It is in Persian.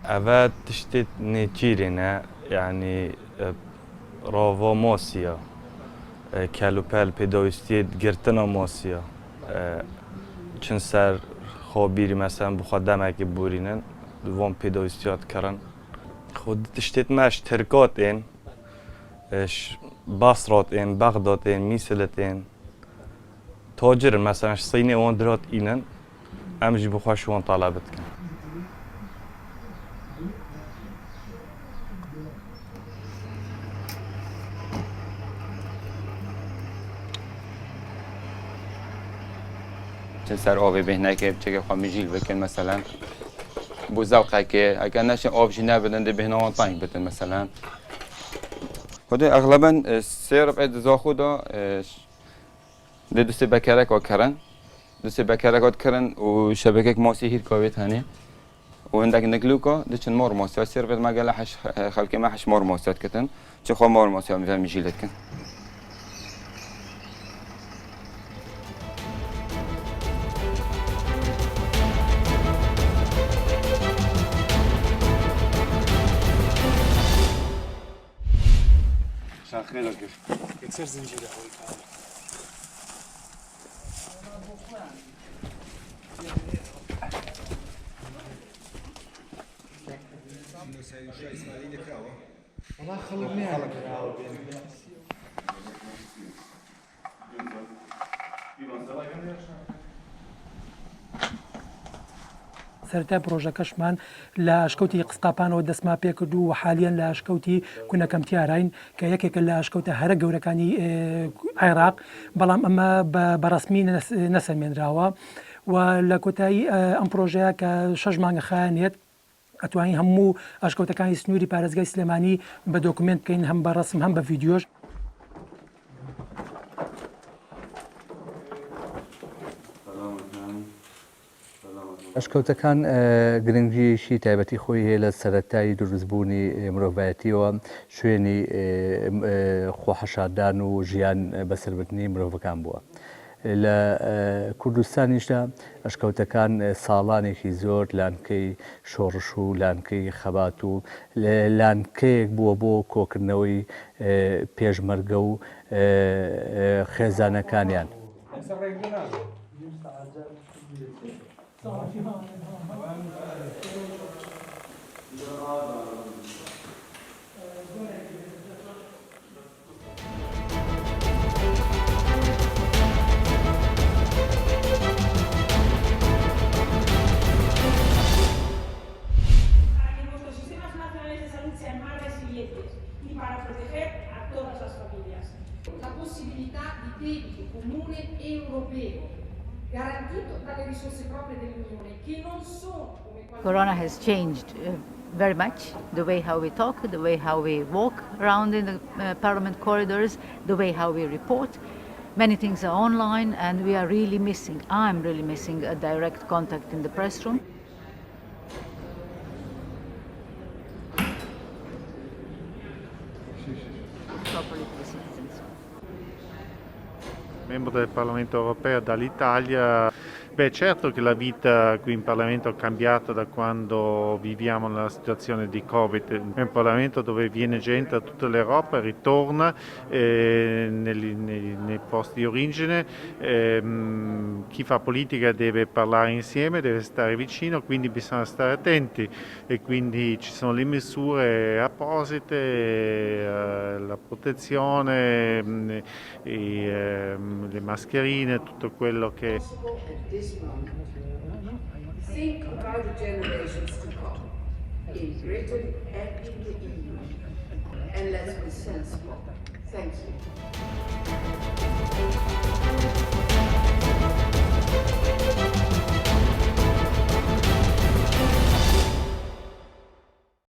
أفاد تشتت نيجيرينا يعني راوا ماسيا کلوپل پیدایستی گرتنا ماسیا چون سر خابیری مثلا بخواد دمک بورینن دوام پیدایستیات کرن خود تشتت ماش ترکات این بصرات این بغداد این میسلت این تاجر مثلا صینی وان درات اینن امجی بخواش وان طلبت کن چه سر آب بهنه که چه خواهی بکن مثلا بوزاقه که اگر نشه آب جنه بدن ده بهنه آن پنگ بدن مثلا خود اغلبا سیر بعد زاخودا ده دوست بکرک آد کرن دوست بکرک آد کرن و شبکه ماسی هیر کاویت هنی و عندك نقلوكا ده چن مار ماسی سیر بعد ما قال حش خلقي ما حش مار ماسیات کتن چه خو مار ماسی هم فهم جیلت کن خير كيف يكسر زنجير اخوي والله خلوني سەرتا پرۆژەکەشمان لە ئاشکەوتی قسقاپانەوە دەستما پێکرد و حالیان لە ئاشکەوتی کوونەکەمتیاراین کە یەکێکە لە ئاشکەوتە هەرە گەورەکانی عێراق بەڵام ئەمە بەڕسمی نەسەمێنراوە و لە کۆتایی ئەم پرۆژەیە کە 6 مانگە خایانێت ئەتوانین هەموو ئاشکەوتەکانی سنووری پارێزگای سلێمانی بە دۆکمنت بکەین هەم بە ڕسم هەم بە ڤیدیۆش. ئەشکەوتەکان گرنگیشی تایبەتی خۆی هەیە لە سەرەتایی دروستبوونی مرۆڤایەتیەوە شوێنی خۆحەشاردان و ژیان بەسەربردنی مرۆڤەکان بووە. لە کوردستانیشدا ئەشکەوتەکان ساڵانێکی زۆر لانکەی شۆڕش و لانکەی خەبات و لانکەیەک بووە بۆ کۆکردنەوەی پێشمەرگە و خێزانەکانیان. Para proteger a todas las familias. La possibilità di debito comune europeo garantito dalle risorse proprie dell'Unione che non sono come Corona has changed very much the way how we talk, the way how we walk around in the parliament corridors, the way how we report. Many things are online and we are really missing, I'm really missing a direct contact in the press room. Membro del Parlamento europeo dall'Italia. Beh, certo che la vita qui in Parlamento è cambiata da quando viviamo nella situazione di Covid. È un Parlamento dove viene gente da tutta l'Europa, ritorna nei posti di origine. Chi fa politica deve parlare insieme, deve stare vicino, quindi bisogna stare attenti e quindi ci sono le misure apposite, la protezione, le mascherine, tutto quello che... Think about the generations to come, in Britain and in the EU, and let's be sensible. Thank you.